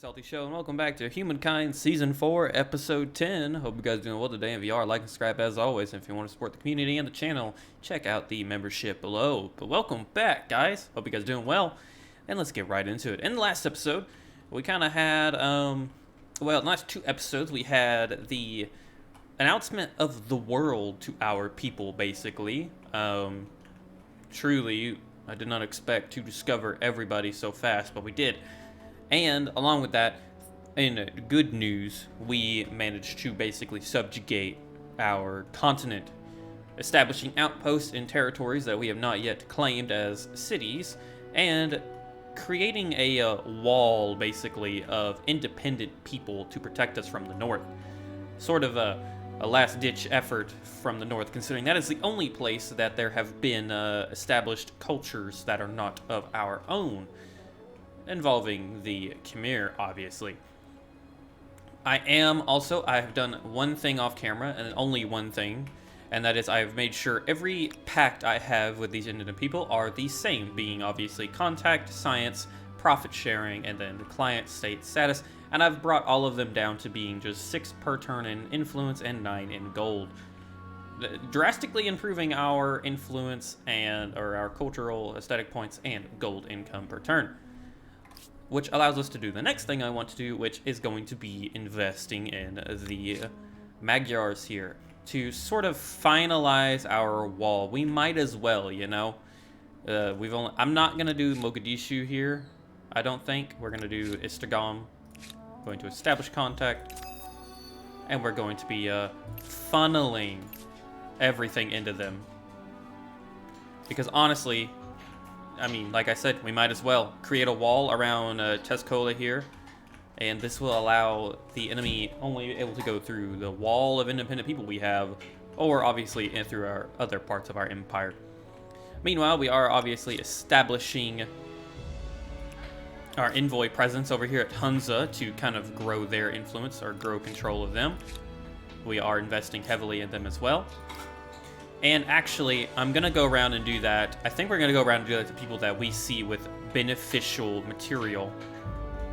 SaltyyShow, and welcome back to Humankind Season 4, Episode 10. Hope you guys are doing well today. If you are, like and subscribe as always. And if you want to support the community and the channel, check out the membership below. But welcome back, guys. Hope you guys are doing well. And let's get right into it. In the last episode, we kind of had, well, the last two episodes, we had the announcement of the world to our people, basically. Truly, I did not expect to discover everybody so fast, but we did. And along with that, in good news, we managed to basically subjugate our continent, establishing outposts in territories that we have not yet claimed as cities, and creating a wall, basically, of independent people to protect us from the north. Sort of a last-ditch effort from the north, considering that is the only place that there have been established cultures that are not of our own, involving the Khmer, obviously. I have done one thing off camera, and only one thing, and that is I have made sure every pact I have with these independent people are the same, being obviously contact, science, profit sharing, and then the client state status, and I've brought all of them down to being just 6 per turn in influence and 9 in gold, drastically improving our influence or our cultural aesthetic points and gold income per turn. Which allows us to do the next thing I want to do, which is going to be investing in the Magyars here to sort of finalize our wall. We might as well, you know. I'm not gonna do Mogadishu here. I don't think we're gonna do Istagam. Going to establish contact, and we're going to be funneling everything into them. Because honestly, I mean, like I said, we might as well create a wall around Tezcola here, and this will allow the enemy only able to go through the wall of independent people we have, or obviously through our other parts of our empire. Meanwhile, we are obviously establishing our envoy presence over here at Hunza to kind of grow their influence or grow control of them. We are investing heavily in them as well. And actually, I'm going to go around and do that. I think we're going to go around and do that to people that we see with beneficial material.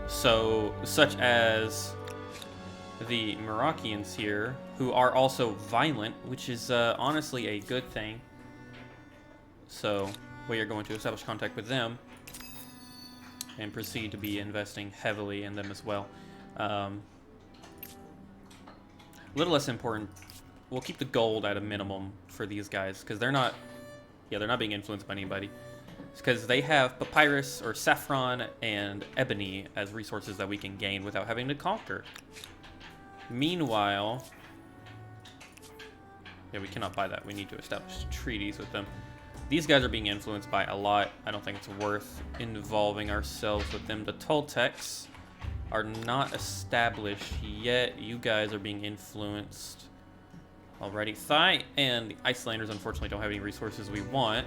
So, such as the Moroccans here, who are also violent, which is honestly a good thing. So, we are going to establish contact with them and proceed to be investing heavily in them as well. A little less important. We'll keep the gold at a minimum for these guys, because they're not being influenced by anybody. It's because they have papyrus or saffron and ebony as resources that we can gain without having to conquer. Meanwhile, yeah, we cannot buy that. We need to establish treaties with them. These guys are being influenced by a lot. I don't think it's worth involving ourselves with them. The Toltecs are not established yet. You guys are being influenced already. Thai and the Icelanders unfortunately don't have any resources we want.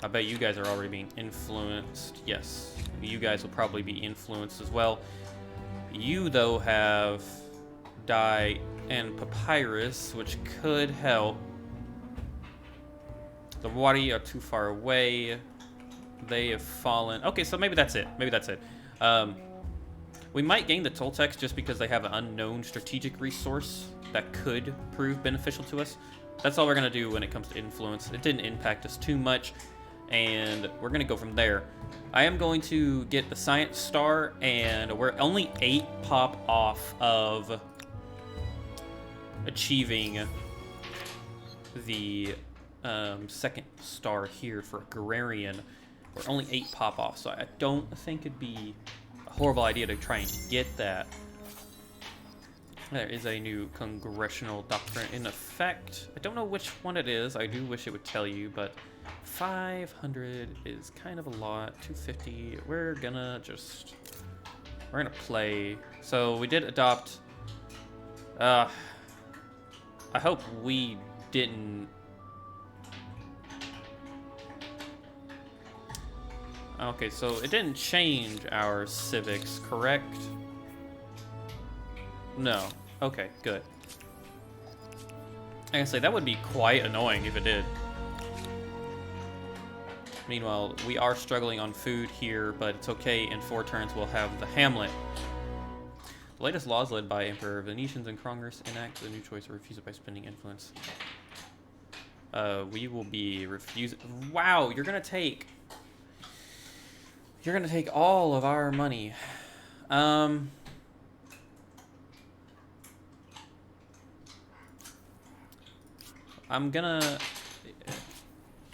I bet you guys are already being influenced. Yes, you guys will probably be influenced as well. You, though, have dye and papyrus, which could help. The Wadi are too far away. They have fallen. Okay, so maybe that's it. Maybe that's it. We might gain the Toltecs just because they have an unknown strategic resource that could prove beneficial to us. That's all we're going to do when it comes to influence. It didn't impact us too much, and we're going to go from there. I am going to get the Science Star, and we're only 8 pop off of achieving the second star here for Agrarian. We're only 8 pop off, so I don't think it'd be a horrible idea to try and get that. There is a new congressional doctrine in effect. I don't know which one it is. I do wish it would tell you, but 500 is kind of a lot. 250. We're gonna play. So we did adopt. I hope we didn't. Okay, so it didn't change our civics, correct? No. Okay, good. I can say that would be quite annoying if it did. Meanwhile, we are struggling on food here, but it's okay. In 4 turns, we'll have the Hamlet. The latest laws led by Emperor Venetians and Congress enact the new choice or refuse it by spending influence. We will be refusing. Wow, you're gonna take all of our money.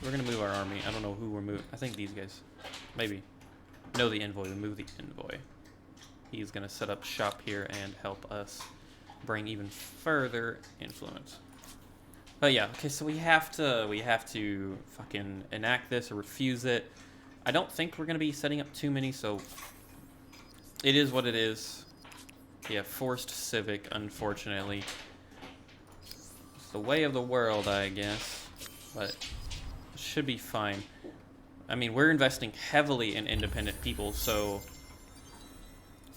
We're gonna move our army. I don't know who we're moving. I think these guys. Maybe. No, the envoy. We move the envoy. He's gonna set up shop here and help us bring even further influence. But yeah, okay, so we have to fucking enact this or refuse it. I don't think we're gonna be setting up too many, so it is what it is. Yeah, forced civic, unfortunately. It's the way of the world, I guess. But it should be fine. I mean, we're investing heavily in independent people, so...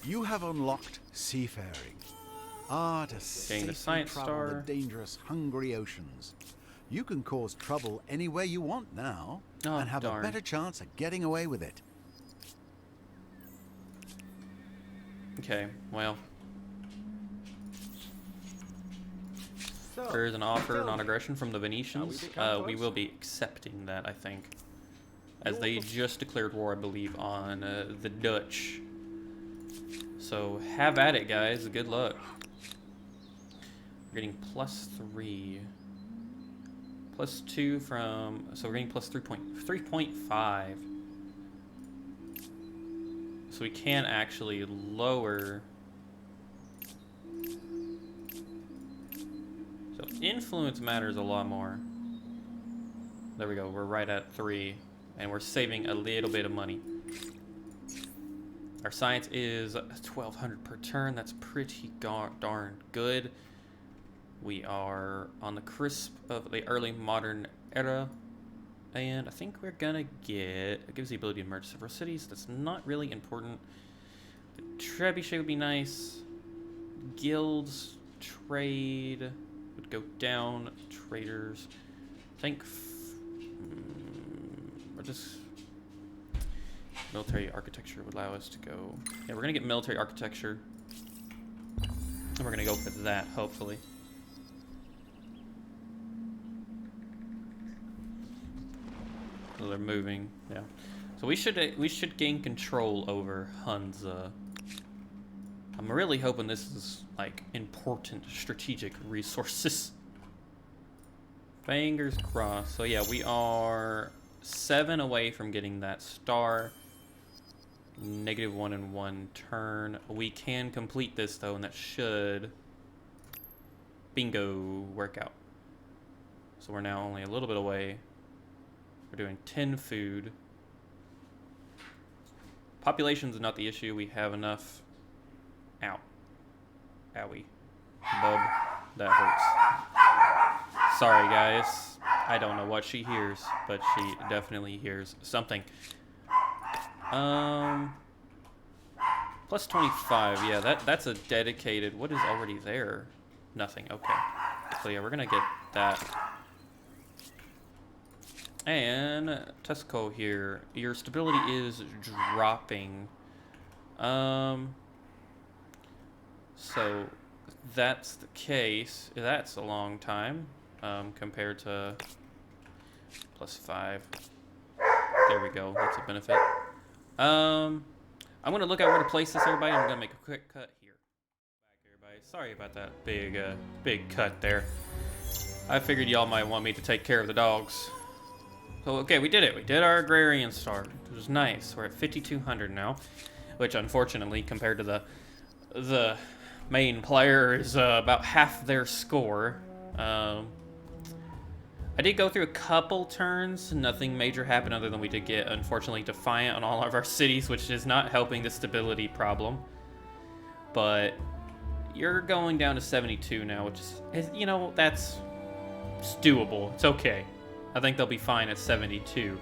You have unlocked seafaring. To safely travel the dangerous, hungry oceans. You can cause trouble anywhere you want now, and have a better chance of getting away with it. Okay, well. There is an offer, non-aggression from the Venetians. We will be accepting that, I think. As they just declared war, I believe, on the Dutch. So, have at it, guys. Good luck. We're getting +3. +2 from... So, we're getting plus 3.5. So, we can actually lower... So, influence matters a lot more. There we go. We're right at 3. And we're saving a little bit of money. Our science is 1,200 per turn. That's pretty darn good. We are on the crisp of the early modern era. And I think we're gonna get... It gives the ability to merge several cities. That's not really important. The trebuchet would be nice. Guilds, trade would go down. Traders. I think... we're just... Military architecture would allow us to go... Yeah, we're gonna get military architecture. And we're gonna go for that, hopefully. So they're moving, yeah. So we should gain control over Hunza. I'm really hoping this is, like, important strategic resources. Fingers crossed. So yeah, we are 7 away from getting that star. -1 in 1 turn. We can complete this though, and that should bingo work out. So we're now only a little bit away. We're doing 10 food. Population's not the issue. We have enough. Ow. Owie. Bub. That hurts. Sorry guys. I don't know what she hears, but she definitely hears something. Plus 25, yeah, that's a dedicated... What is already there? Nothing, okay. So yeah, we're gonna get that. And Tesco here, your stability is dropping. So that's the case. That's a long time, compared to +5. There we go, that's a benefit. I'm gonna look at where to place this, everybody. I'm gonna make a quick cut here. Back, everybody. Sorry about that big cut there. I figured y'all might want me to take care of the dogs. So okay, we did it. We did our agrarian star. It was nice. We're at 5,200 now, which unfortunately, compared to the main player, is about half their score. I did go through a couple turns. Nothing major happened other than we did get, unfortunately, Defiant on all of our cities, which is not helping the stability problem. But you're going down to 72 now, which is, you know, it's doable. It's okay. I think they'll be fine at 72.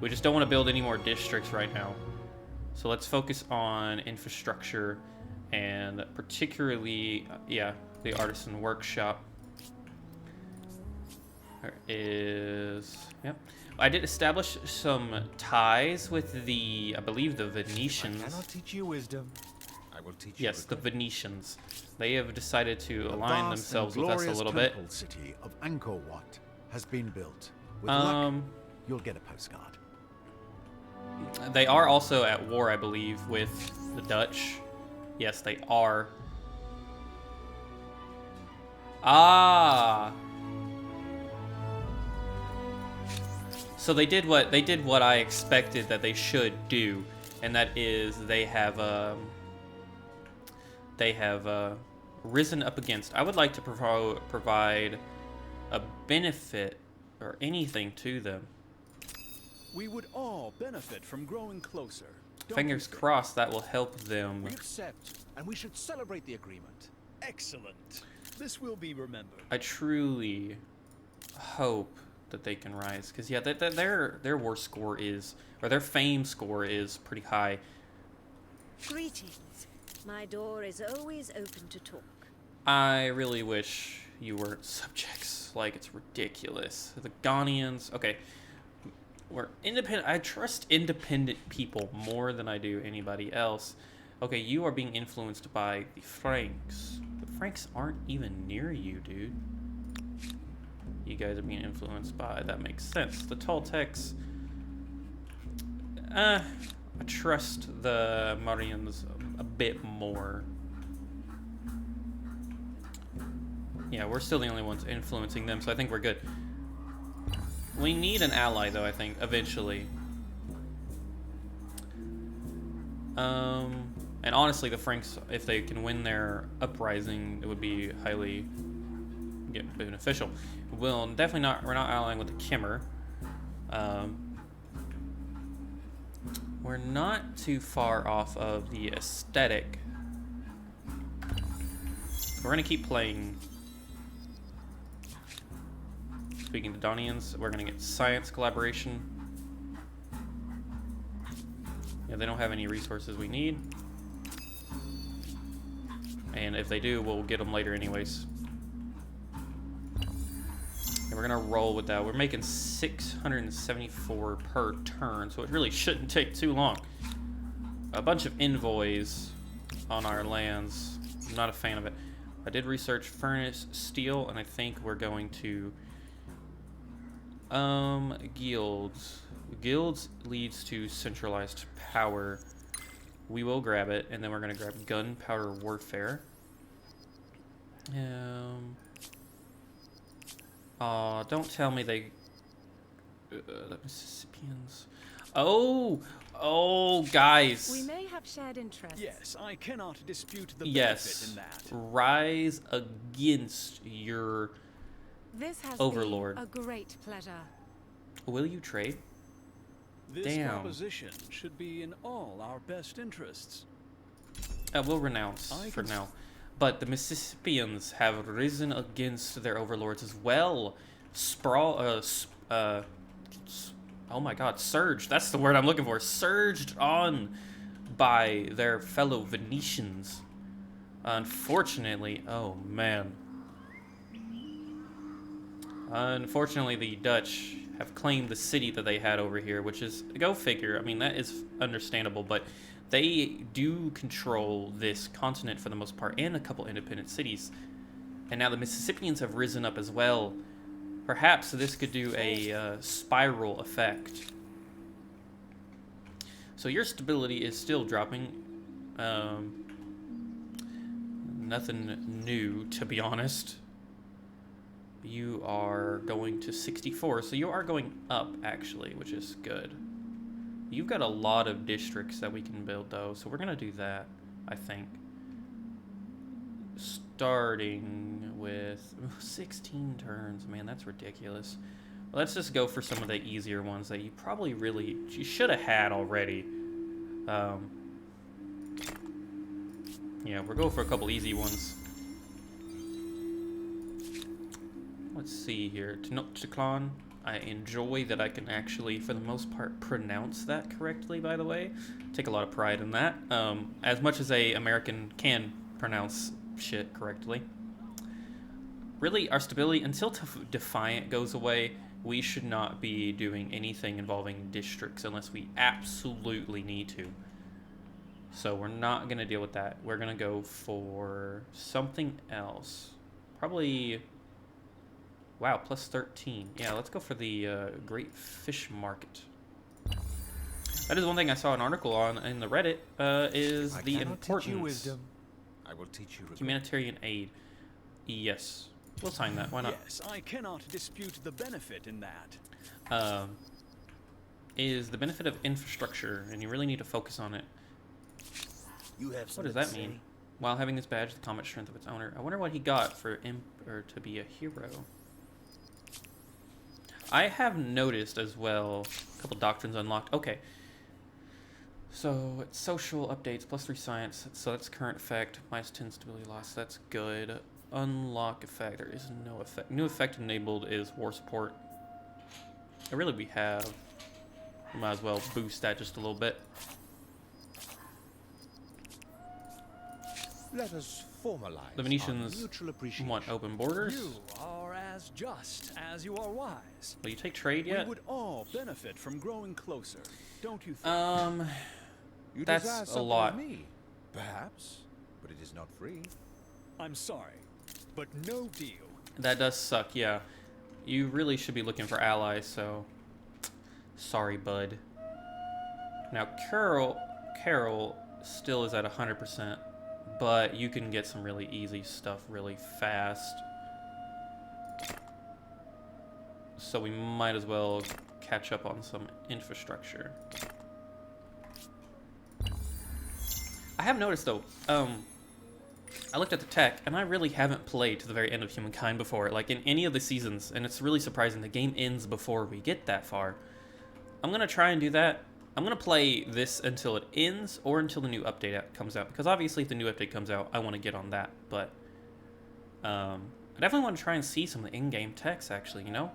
We just don't want to build any more districts right now. So let's focus on infrastructure and particularly, yeah, the artisan workshop. There is Yep. I did establish some ties with the, I believe, the Venetians. I cannot teach you wisdom. I will teach you. Yes, the Venetians. They have decided to align themselves with us a little bit. The city of Angkor Wat has been built. With luck, you'll get a postcard. They are also at war, I believe, with the Dutch. Yes, they are. Ah. So they did what I expected that they should do, and that is they have risen up against. I would like to provide a benefit or anything to them. We would all benefit from growing closer. Fingers crossed that will help them. We accept, and we should celebrate the agreement. Excellent. This will be remembered. I truly hope that they can rise, because yeah, their war score is, or their fame score is pretty high. Greetings. My door is always open to talk. I really wish you weren't subjects. Like, it's ridiculous. The Ghanaians, okay. We're independent. I trust independent people more than I do anybody else. Okay, you are being influenced by the Franks. The Franks aren't even near you, dude. You guys are being influenced by, that makes sense. The Toltecs, I trust the Marians a bit more. Yeah, we're still the only ones influencing them, so I think we're good. We need an ally, though, I think, eventually. And honestly, the Franks, if they can win their uprising, it would be highly beneficial. We're not allying with the Kimmer. We're not too far off of the aesthetic. We're gonna keep playing. Speaking to Donians, we're gonna get science collaboration. Yeah, they don't have any resources we need. And if they do, we'll get them later anyways. And we're gonna roll with that. We're making 674 per turn, so it really shouldn't take too long. A bunch of envoys on our lands. I'm not a fan of it. I did research furnace steel, and I think we're going to guilds. Guilds leads to centralized power. We will grab it, and then we're gonna grab gunpowder warfare. Don't tell me they the Mississippians. Oh, guys. We may have shared interests. Yes, I cannot dispute the benefit in that. Rise against your This has overlord. been a great pleasure. Will you trade? This proposition should be in all our best interests. We'll renounce for now. But the Mississippians have risen against their overlords as well. Oh my god, surged. That's the word I'm looking for. Surged on by their fellow Venetians. Unfortunately, oh man. Unfortunately, the Dutch have claimed the city that they had over here, which is, go figure. I mean, that is understandable, but they do control this continent for the most part, and a couple independent cities. And now the Mississippians have risen up as well. Perhaps this could do a spiral effect. So your stability is still dropping. Nothing new, to be honest. You are going to 64, so you are going up, actually, which is good. You've got a lot of districts that we can build, though, so we're going to do that, I think. Starting with 16 turns. Man, that's ridiculous. Let's just go for some of the easier ones that you probably you should have had already. Yeah, we'll go for a couple easy ones. Let's see here. Tenochtitlan. I enjoy that I can actually, for the most part, pronounce that correctly, by the way. Take a lot of pride in that. As much as a American can pronounce shit correctly. Really, our stability, until Defiant goes away, we should not be doing anything involving districts unless we absolutely need to. So we're not going to deal with that. We're going to go for something else. Probably, wow, plus 13. Yeah, let's go for the Great Fish Market. That is one thing I saw an article on in the Reddit, is the importance. I will teach you Humanitarian aid. Yes. We'll sign that. Why not? Yes, I cannot dispute the benefit in that. Is the benefit of infrastructure, and you really need to focus on it. You have What does that mean? While having this badge, the combat strength of its owner. I wonder what he got for to be a hero. I have noticed as well a couple doctrines unlocked. Okay. So it's social updates, +3 science. So that's current effect, -10 stability loss. That's good. Unlock effect. There is no effect. New effect enabled is war support. Really, we have. We might as well boost that just a little bit. Let us formalize The Venetians mutual appreciation. want open borders. You are as just as you are wise. Will you take trade yet? We would all benefit from growing closer, don't you think? You That's desire a something lot. of me, perhaps, but it is not free. I'm sorry, but no deal. That does suck, yeah. You really should be looking for allies, so sorry, bud. Now, Carol still is at 100%, but you can get some really easy stuff really fast. So we might as well catch up on some infrastructure. I have noticed, though, I looked at the tech, and I really haven't played to the very end of Humankind before, like in any of the seasons, and it's really surprising. The game ends before we get that far. I'm going to try and do that. I'm going to play this until it ends, or until the new update comes out, because obviously if the new update comes out, I want to get on that, but I definitely want to try and see some of the in-game techs, actually, you know?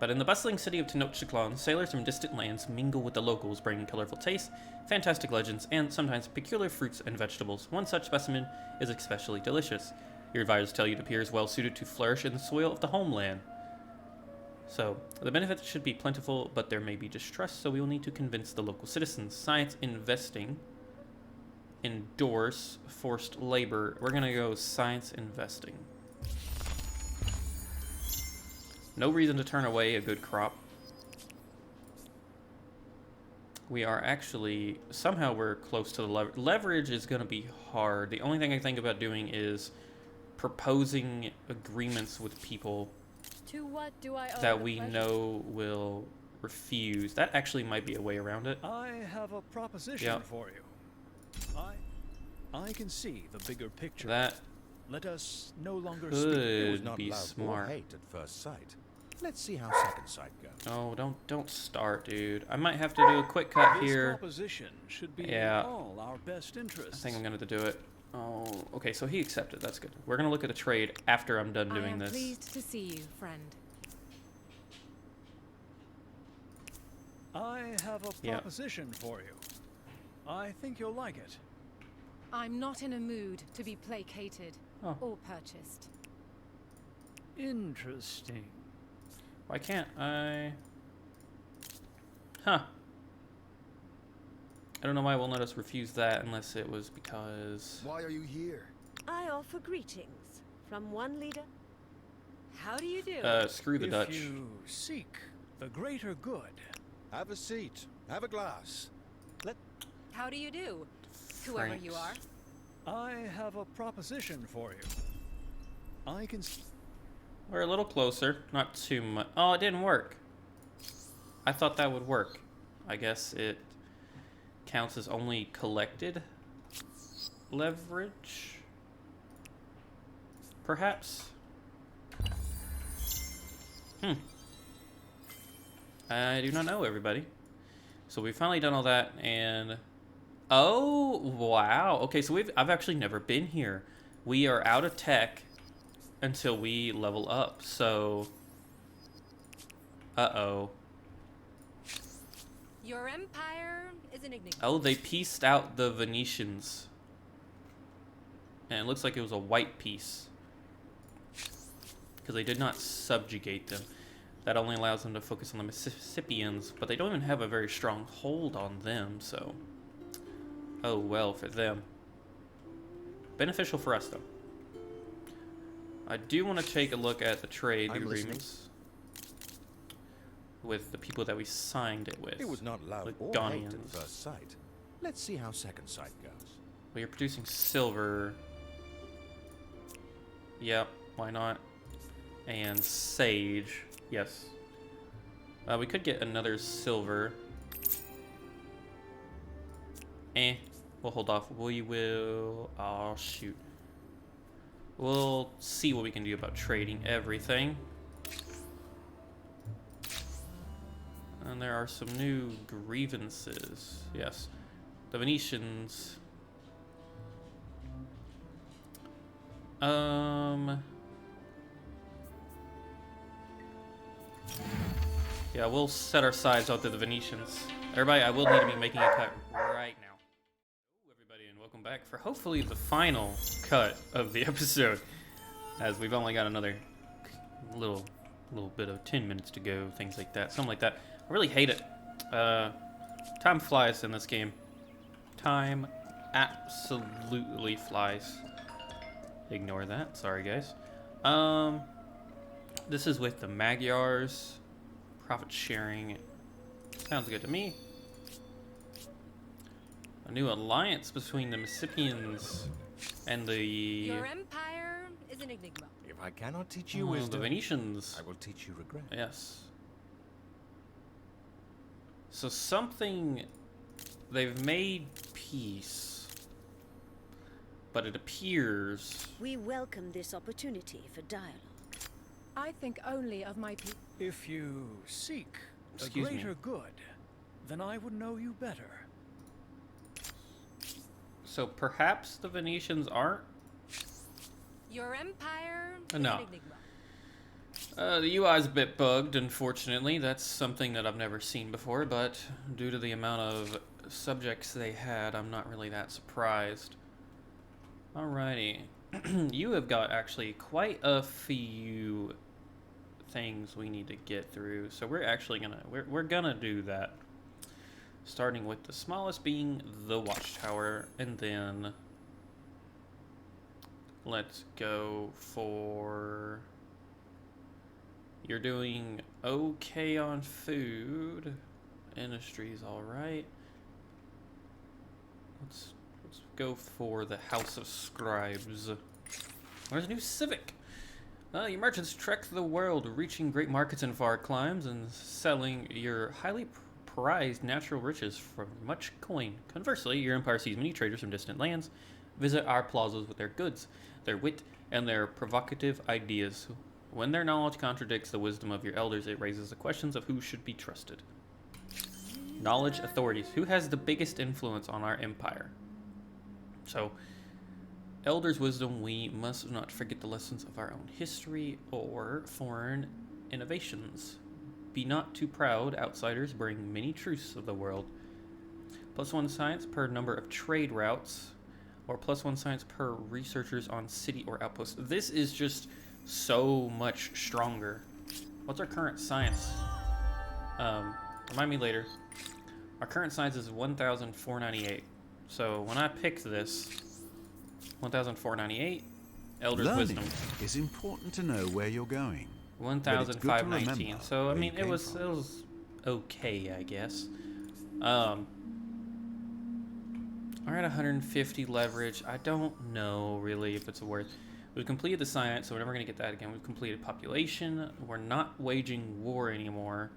But in the bustling city of Tenochtitlan, sailors from distant lands mingle with the locals, bringing colorful tastes, fantastic legends, and sometimes peculiar fruits and vegetables. One such specimen is especially delicious. Your advisors tell you it appears well suited to flourish in the soil of the homeland. So, the benefits should be plentiful, but there may be distrust, so we will need to convince the local citizens. Science investing. Endorse forced labor. We're going to go science investing. No reason to turn away a good crop. We are actually, somehow we're close to the leverage. Leverage is going to be hard. The only thing I think about doing is proposing agreements with people To what do I owe that the we pleasure? know will refuse. That actually might be a way around it. I have a proposition Yep. for you. I can see the bigger picture. That Let us no longer speak. It was could not be love or smart. hate at first sight. Let's see how second sight goes. Oh, don't start, dude. I might have to do a quick cut This here. proposition should be Yeah. in all our best I interests. think I'm gonna have to do it. Oh, okay, so he accepted. That's good. We're gonna look at the trade after I'm done I doing am this. pleased to see you, friend. I have a Yep. proposition for you. I think you'll like it. I'm not in a mood to be placated Oh. or purchased. Interesting. Why can't I? Huh. I don't know why it won't let us refuse that unless it was because... Why are you here? I offer greetings from one leader. How do you do? Screw the if Dutch. you seek the greater good, Have a seat. Have a glass. How do you do, whoever you are? Franks. I have a proposition for you. I can. We're a little closer. Not too much. Oh, it didn't work. I thought that would work. I guess it counts as only collected leverage? Perhaps? I do not know, everybody. So we've finally done all that, and... Oh, wow. Okay, so I've actually never been here. We are out of tech until we level up, so... Uh-oh. Your empire is an enigma. Oh, they pieced out the Venetians. And it looks like it was a white piece. Because they did not subjugate them. That only allows them to focus on the Mississippians, but they don't even have a very strong hold on them, so... Oh well for them. Beneficial for us, though. I do want to take a look at the trade agreements with the people that we signed it with. It was not love the or hate at first sight. Let's see how second sight goes. We are producing silver. Yep, why not? And sage. Yes. We could get another silver. We'll hold off. We will... Oh, shoot. We'll see what we can do about trading everything. And there are some new grievances. Yes. The Venetians... Yeah, we'll set our sides out to the Venetians. Everybody, I will need to be making a cut right now. Hello, everybody, and welcome back for hopefully the final cut of the episode, as we've only got another little bit of 10 minutes to go, things like that, something like that. I really hate it. Time flies in this game. Time absolutely flies. Ignore that. Sorry, guys. This is with the Magyars. Profit sharing. Sounds good to me. A new alliance between the Mississippians and the... Your empire is an enigma. If I cannot teach you wisdom, the Venetians. I will teach you regret. Yes. So something... They've made peace. But it appears... We welcome this opportunity for dialogue. I think only of my people. If you seek a Excuse me. greater good, then I would know you better. So perhaps the Venetians aren't? Your empire is No. an enigma. The UI is a bit bugged, unfortunately. That's something that I've never seen before, but due to the amount of subjects they had, I'm not really that surprised. Alrighty. You have got actually quite a few things we need to get through, so we're actually we're gonna do that. Starting with the smallest being the watchtower, and then let's go for... You're doing okay on food. Industry's alright. Let's go for the House of Scribes. Where's a new civic? Your merchants trek the world, reaching great markets in far climes and selling your highly prized natural riches for much coin. Conversely, your empire sees many traders from distant lands visit our plazas with their goods, their wit, and their provocative ideas. When their knowledge contradicts the wisdom of your elders, it raises the questions of who should be trusted. Knowledge authorities. Who has the biggest influence on our empire? So, elders' wisdom, we must not forget the lessons of our own history or foreign innovations. Be not too proud, outsiders bring many truths of the world. +1 science per number of trade routes, or +1 science per researchers on city or outpost. This is just so much stronger. What's our current science? Remind me later. Our current science is 1,498. So when I pick this, 1,498, Elder's Learning Wisdom. is important to know where you're going. 1,519. So I where mean, you it came was from. okay, I guess. We're at 150 leverage. I don't know really if it's worth. We've completed the science, so we're never gonna get that again. We've completed population. We're not waging war anymore.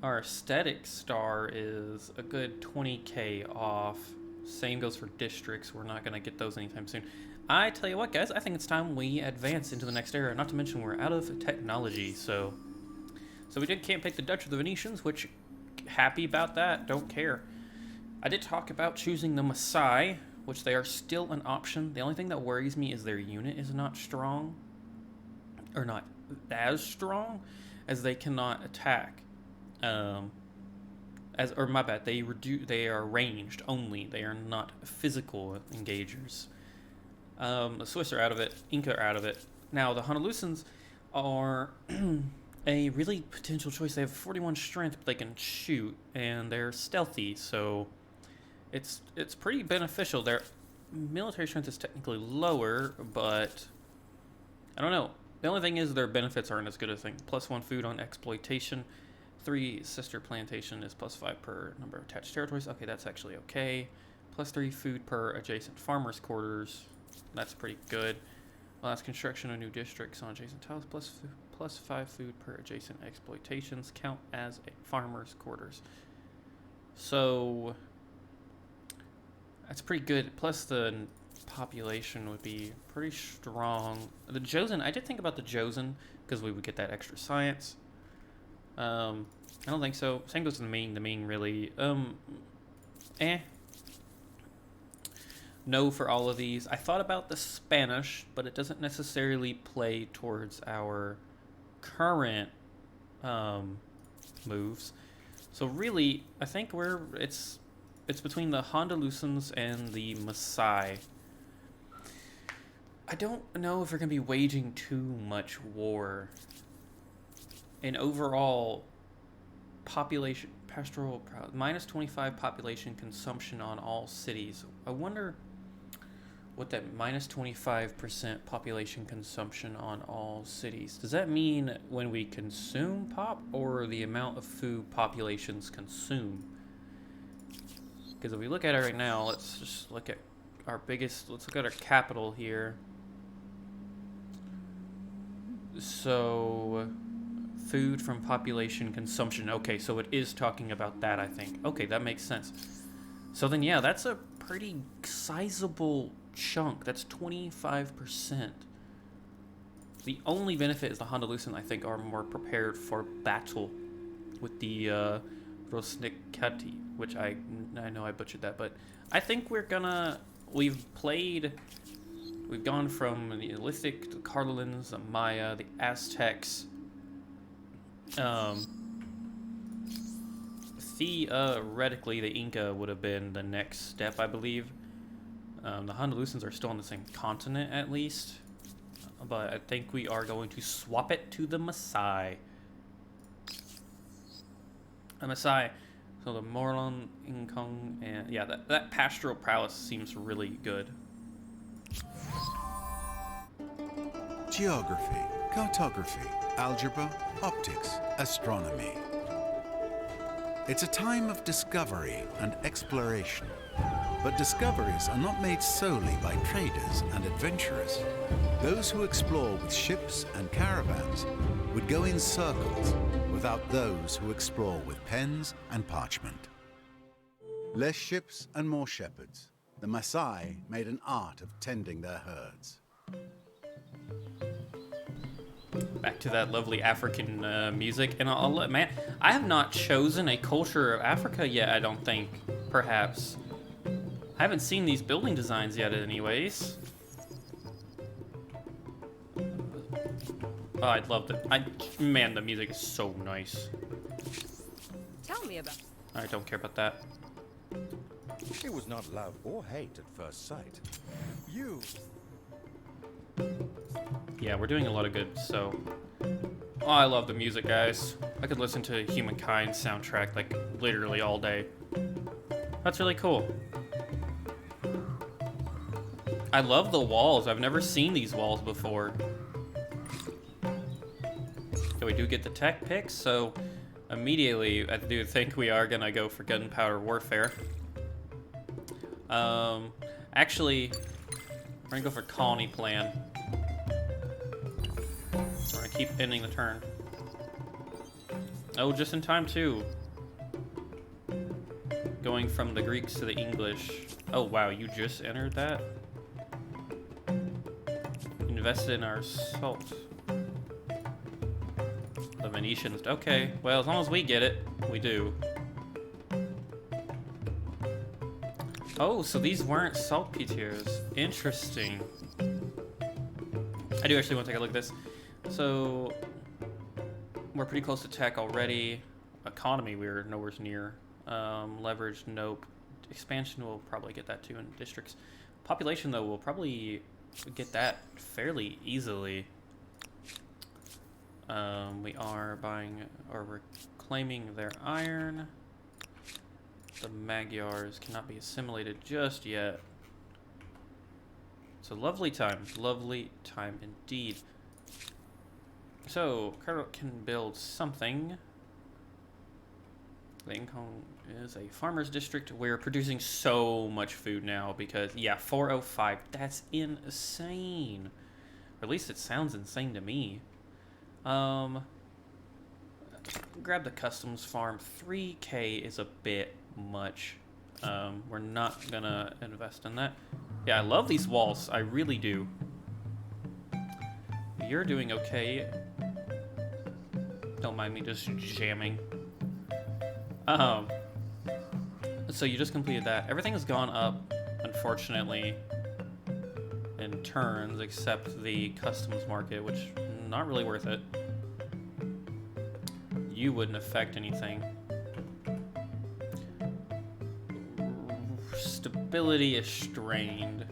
Our aesthetic star is a good 20k off. Same goes for districts. We're not gonna get those anytime soon. I tell you what, guys, I think it's time we advance into the next era. Not to mention we're out of technology, so we can't pick the Dutch or the Venetians, which happy about that. Don't care. I did talk about choosing the Maasai, which they are still an option. The only thing that worries me is their unit is not strong, or not as strong, as they cannot attack. My bad, they are ranged only. They are not physical engagers. The Swiss are out of it. Inca are out of it. Now the Honolusians are a really potential choice. They have 41 strength, but they can shoot, and they're stealthy, so it's pretty beneficial. Their military strength is technically lower, but I don't know. The only thing is their benefits aren't as good as I think. +1 food on exploitation. 3 sister plantation is +5 per number of attached territories. Okay, that's actually okay. +3 food per adjacent farmers' quarters. That's pretty good. Well, that's construction of new districts on adjacent tiles. +5 food per adjacent exploitations count as a farmer's quarters. So that's pretty good. Plus the population would be pretty strong. The Josen, I did think about the Josen because we would get that extra science. I don't think so. Same goes to the Ming. The Ming really, no for all of these. I thought about the Spanish, but it doesn't necessarily play towards our current moves. So really, I think it's between the Hondalusans and the Maasai. I don't know if we're gonna be waging too much war. And overall, population pastoral -25 population consumption on all cities. I wonder what that -25% population consumption on all cities. Does that mean when we consume pop or the amount of food populations consume? Because if we look at it right now, let's just look at let's look at our capital here. So food from population consumption. Okay, so it is talking about that, I think. Okay, that makes sense. So then, yeah, that's a pretty sizable chunk. That's 25%. The only benefit is the Hondalusan, I think, are more prepared for battle with the Rosnikati, which I know I butchered that, but I think we've gone from the Neolithic to the Carolins, the Maya, the Aztecs. Theoretically, the Inca would have been the next step, I believe. The Hondalusans are still on the same continent, at least. But I think we are going to swap it to the Maasai. The Maasai. So the Morlon, Inkong, and yeah, that pastoral prowess seems really good. Geography, cartography, algebra, optics, astronomy. It's a time of discovery and exploration. But discoveries are not made solely by traders and adventurers. Those who explore with ships and caravans would go in circles without those who explore with pens and parchment. Less ships and more shepherds. The Maasai made an art of tending their herds. Back to that lovely African music, and man, I have not chosen a culture of Africa yet. I don't think, perhaps. I haven't seen these building designs yet, anyways. Oh, I'd love that. Man, the music is so nice. Tell me about. I don't care about that. It was not love or hate at first sight. You. Yeah, we're doing a lot of good, so... Oh, I love the music, guys. I could listen to Humankind soundtrack, like, literally all day. That's really cool. I love the walls. I've never seen these walls before. Okay, we do get the tech picks, so... Immediately, I do think we are gonna go for gunpowder warfare. Actually, we're gonna go for colony plan. We're gonna keep ending the turn. Oh, just in time too. Going from the Greeks to the English. Oh wow, you just entered that? Invested in our salt. The Venetians. Okay, well, as long as we get it, we do. Oh, so these weren't saltpeters. Interesting. I do actually want to take a look at this. So, we're pretty close to tech already. Economy, we're nowhere near. Leverage, nope. Expansion, we'll probably get that too in districts. Population, though, we'll probably get that fairly easily. We are buying or reclaiming their iron. The Magyars cannot be assimilated just yet. It's a lovely time indeed. So, Carlo can build something. Lincoln is a farmer's district. We're producing so much food now because, yeah, 405. That's insane. Or at least it sounds insane to me. Grab the customs farm. 3K is a bit much. We're not gonna invest in that. Yeah, I love these walls. I really do. You're doing okay. Don't mind me just jamming. So you just completed that. Everything has gone up, unfortunately, in turns, except the customs market, which not really worth it. You wouldn't affect anything. Stability is strained.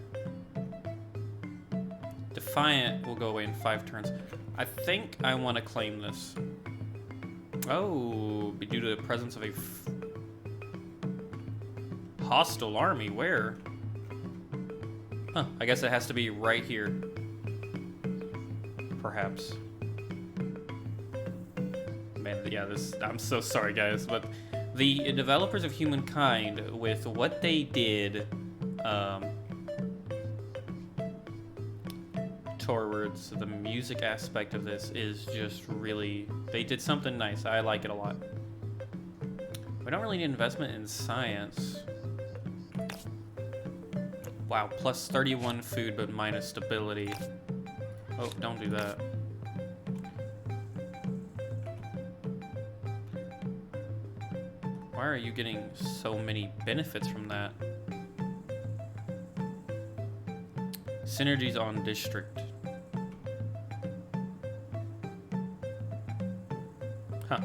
Defiant will go away in 5 turns. I think I want to claim this. Oh, due to the presence of a hostile army. Where? Huh, I guess it has to be right here. Perhaps. Man, yeah, I'm so sorry, guys, but the developers of Humankind, with what they did, towards the music aspect of this is just really, they did something nice. I like it a lot. We don't really need investment in science. Wow, plus 31 food but minus stability. Oh, don't do that. Why are you getting so many benefits from that? Synergies on district. Huh.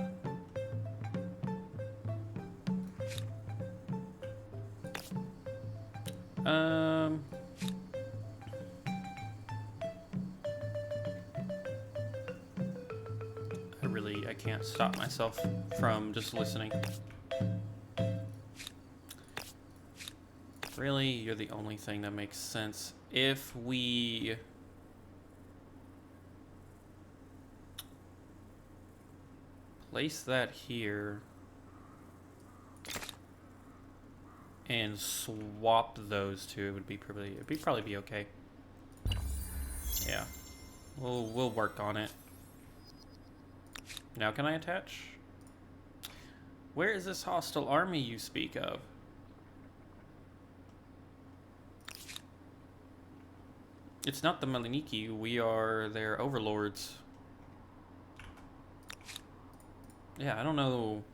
I can't stop myself from just listening. Really, you're the only thing that makes sense. If we place that here and swap those two, it'd probably be okay. Yeah, we'll work on it. Now, can I attach? Where is this hostile army you speak of? It's not the Melaniki. We are their overlords. Yeah, I don't know.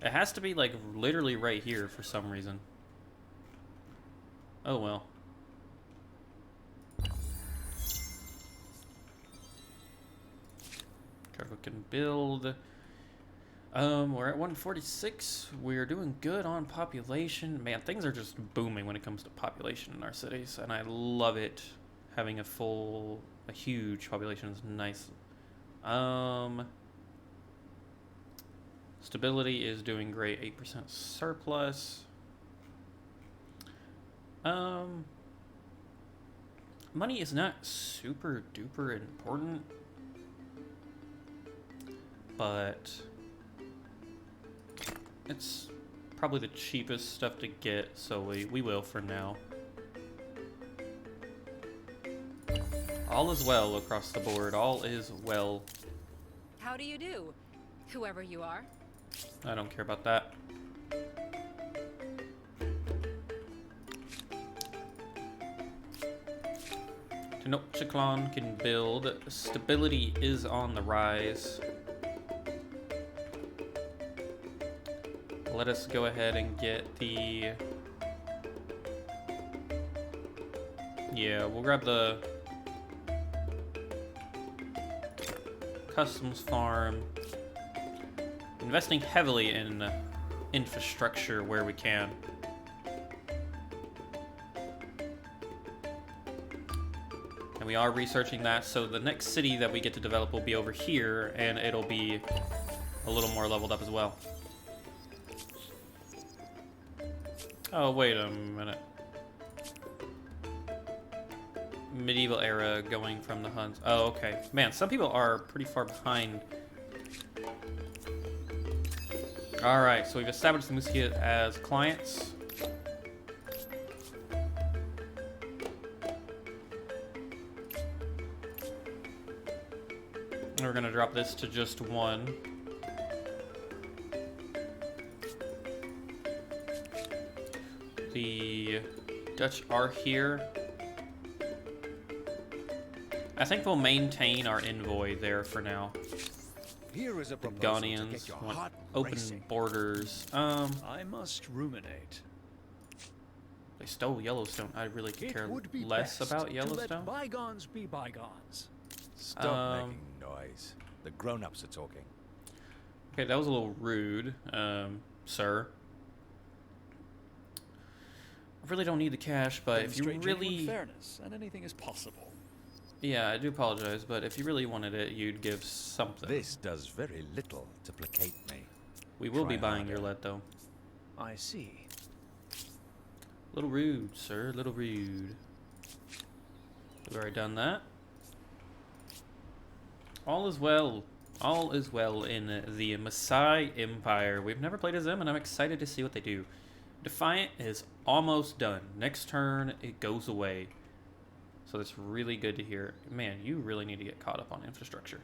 It has to be like literally right here for some reason. Oh well. Cargo can build. We're at 146. We're doing good on population. Man, things are just booming when it comes to population in our cities, and I love it. Having a huge population is nice. Stability is doing great, 8% surplus. Money is not super duper important, but it's probably the cheapest stuff to get, so we will for now. All is well across the board. All is well. How do you do, whoever you are? I don't care about that. Tenochtitlan can build. Stability is on the rise. Let us go ahead and get the... Yeah, we'll grab the customs farm. Investing heavily in infrastructure where we can. And we are researching that, so the next city that we get to develop will be over here, and it'll be a little more leveled up as well. Oh, wait a minute. Medieval era going from the Huns. Oh, okay. Man, some people are pretty far behind. Alright, so we've established the Muskia as clients. And we're gonna drop this to just one. The Dutch are here. I think we'll maintain our envoy there for now. Here is a The proposal to Ghanaians get your want heart open racing. borders. I must ruminate. They stole Yellowstone. I really could care It would be less best about to Yellowstone. let bygones be bygones. Stop making noise. The grown-ups are talking. Okay, that was a little rude, sir. I really don't need the cash, but if you Demonstrate genuine really... fairness, and anything is possible. Yeah, I do apologize, but if you really wanted it, you'd give something. This does very little to placate me. We will be Try buying your harder. lead, though. I see. Little rude, sir. Little rude. We've already done that. All is well. All is well in the Maasai Empire. We've never played as them, and I'm excited to see what they do. Defiant is almost done. Next turn, it goes away. So that's really good to hear. Man, you really need to get caught up on infrastructure.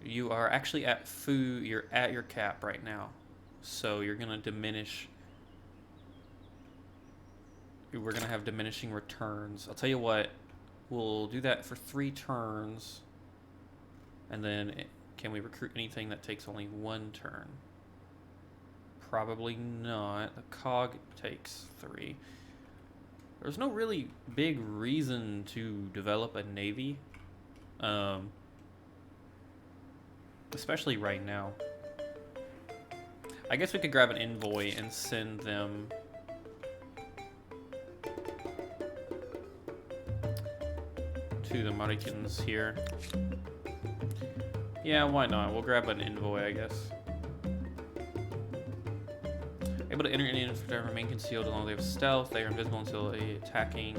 You are actually at food. You're at your cap right now. So you're going to diminish. We're going to have diminishing returns. I'll tell you what. We'll do that for 3 turns. And then can we recruit anything that takes only 1 turn? Probably not. The cog takes 3. There's no really big reason to develop a navy. Especially right now. I guess we could grab an envoy and send them to the Marikins here. Yeah, why not? We'll grab an envoy, I guess. Able to enter any infantry, remain concealed as long as they have stealth. They are invisible until attacking.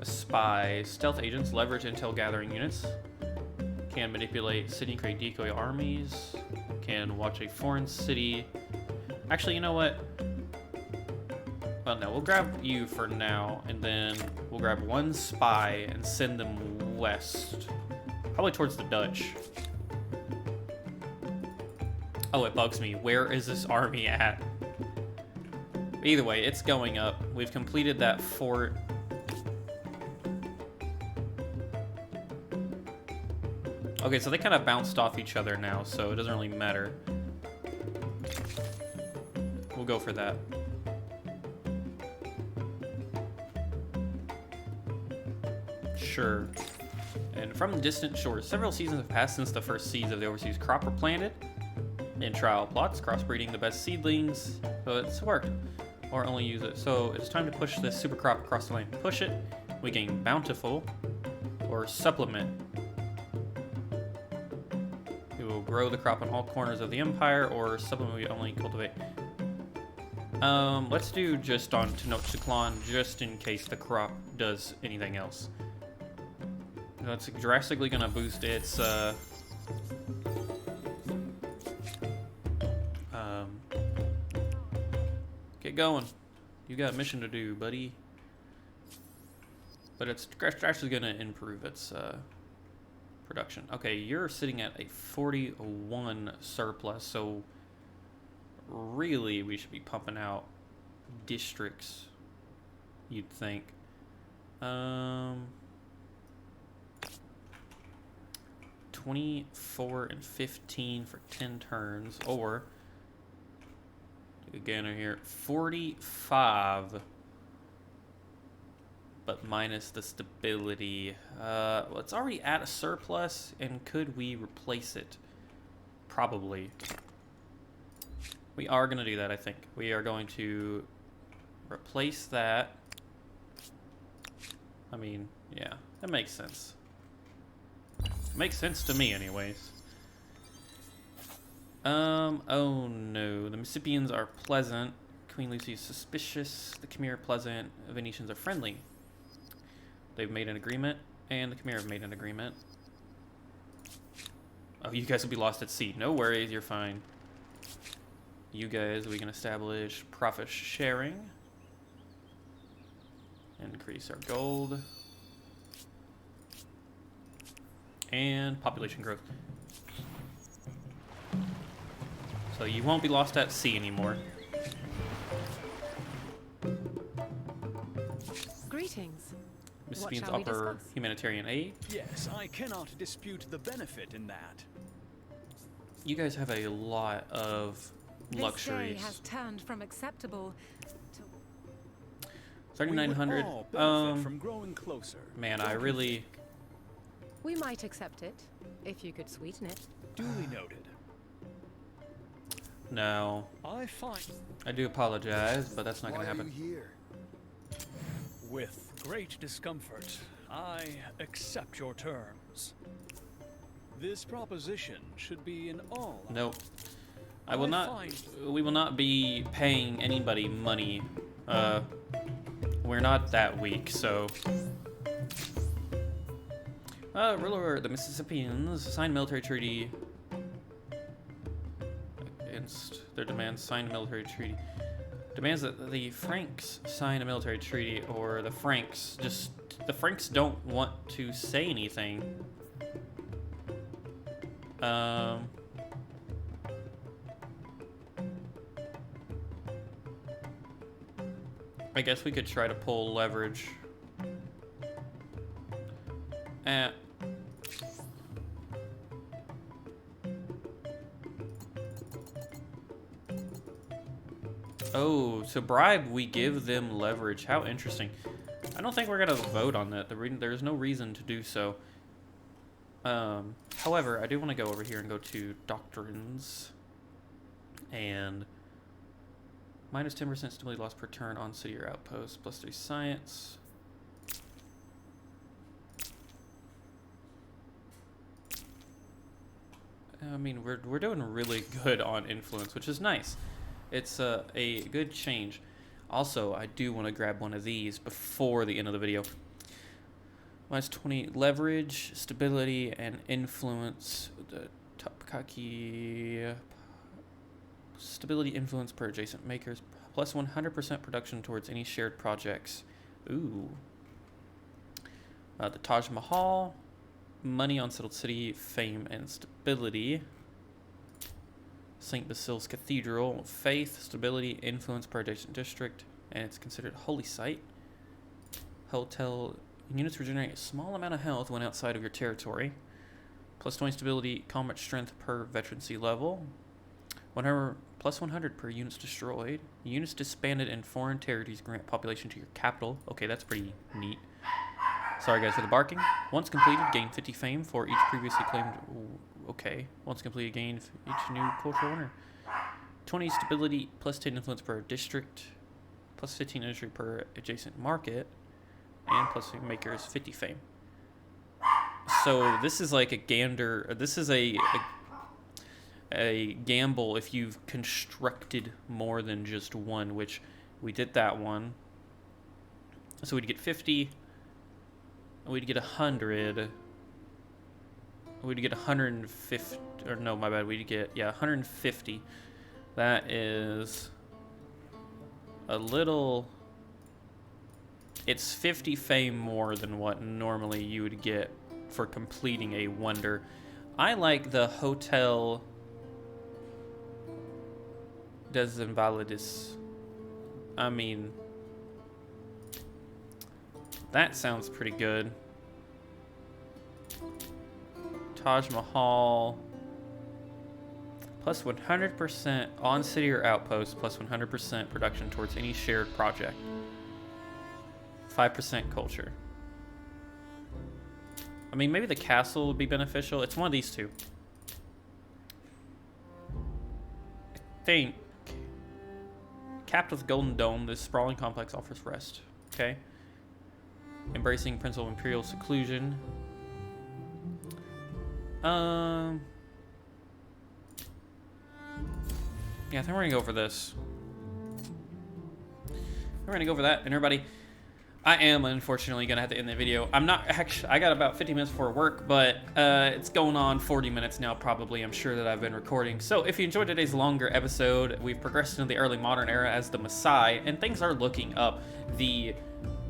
A spy. Stealth agents leverage intel gathering units. Can manipulate city and create decoy armies. Can watch a foreign city. Actually, you know what? Well, no, we'll grab you for now, and then we'll grab 1 spy and send them west. Probably towards the Dutch. Oh, it bugs me. Where is this army at? Either way, it's going up. We've completed that fort. Okay, so they kind of bounced off each other now, so it doesn't really matter. We'll go for that. Sure. And from distant shores, several seasons have passed since the first seeds of the overseas crop were planted. In trial plots, crossbreeding the best seedlings, so it's worked. Or only use it. So it's time to push this super crop across the land. Push it, we gain bountiful, or supplement. We will grow the crop in all corners of the empire, or supplement we only cultivate. Let's do just on Tenochtitlan, just in case the crop does anything else. That's drastically gonna boost its get going. You got a mission to do, buddy. But it's actually going to improve its production. Okay, you're sitting at a 41 surplus, so really we should be pumping out districts, you'd think. 24 and 15 for 10 turns, or again here 45, but minus the stability. Well, it's already at a surplus, and could we replace it? Probably. We are going to do that. I think we are going to replace that. I mean, yeah, that makes sense. Makes sense to me, anyways. Oh no. The Mississippians are pleasant. Queen Lucy is suspicious. The Khmer are pleasant. The Venetians are friendly. They've made an agreement, and the Khmer have made an agreement. Oh, you guys will be lost at sea. No worries, you're fine. You guys, we can establish profit sharing. Increase our gold. And population growth. So you won't be lost at sea anymore. Greetings. Mississippians offer humanitarian aid. Yes, I cannot dispute the benefit in that. You guys have a lot of luxuries. This day has turned from acceptable to 3,900. From growing closer. Man, I really. We might accept it if you could sweeten it. Duly noted. No. I do apologize, but that's not going to happen. Why are you here? With great discomfort, I accept your terms. This proposition should be in all. Nope. I will not. We will not be paying anybody money. We're not that weak, so. Ruler, the Mississippians signed a military treaty against their demands. Signed a military treaty. Demands that the Franks sign a military treaty, or the Franks don't want to say anything. I guess we could try to pull leverage. Oh, to bribe, we give them leverage. How interesting. I don't think we're going to vote on that. There's no reason to do so. However, I do want to go over here and go to Doctrines. And minus 10% stability loss per turn on city or outpost. Plus 3 science. I mean, we're doing really good on influence, which is nice. It's a good change. Also, I do want to grab one of these before the end of the video. Minus 20 leverage, stability, and influence. The Topkaki stability influence per adjacent makers. Plus 100% production towards any shared projects. Ooh. The Taj Mahal. Money on settled city, fame, and stability. St. Basil's Cathedral, faith, stability, influence per adjacent district, and it's considered a holy site. Hotel, units regenerate a small amount of health when outside of your territory. Plus 20 stability, combat strength per veterancy level. 100, plus 100 per units destroyed. Units disbanded in foreign territories grant population to your capital. Okay, that's pretty neat. Sorry guys for the barking. Once completed, gain 50 fame for each previously claimed. Okay. Once completed, gain each new cultural owner. 20 stability, plus 10 influence per district, plus 15 industry per adjacent market, and plus makers 50 fame. So this is like a gander. This is a gamble if you've constructed more than just one, which we did that one. So we'd get 50. We'd get 100. We'd get 150, or no, my bad. We'd get, 150. That is a little, it's 50 fame more than what normally you would get for completing a wonder. I like the Hotel des Invalides. I mean, that sounds pretty good. Taj Mahal. Plus 100% on city or outpost. Plus 100% production towards any shared project. 5% culture. I mean, maybe the castle would be beneficial. It's one of these two. I think capped with a golden dome, this sprawling complex offers rest. Okay. Embracing principle of imperial seclusion. Yeah, I think we're gonna go for this. We're gonna go for that. And everybody, I am unfortunately gonna have to end the video. I'm not actually, I got about 50 minutes before work, but it's going on 40 minutes now probably. I'm sure that I've been recording. So if you enjoyed today's longer episode, we've progressed into the early modern era as the Maasai, and things are looking up. The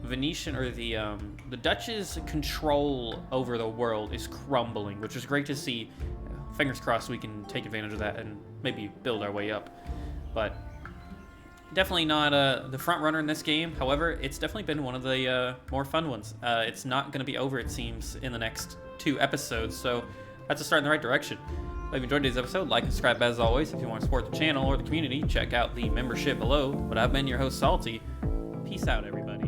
Venetian, or the Dutch's control over the world is crumbling, which is great to see. Fingers crossed we can take advantage of that and maybe build our way up. But definitely not the front runner in this game. However, it's definitely been one of the more fun ones. It's not going to be over, it seems, in the next 2 episodes, so that's a start in the right direction. If you enjoyed today's episode, like and subscribe as always. If you want to support the channel or the community, check out the membership below. But I've been your host, Salty. Peace out, everybody.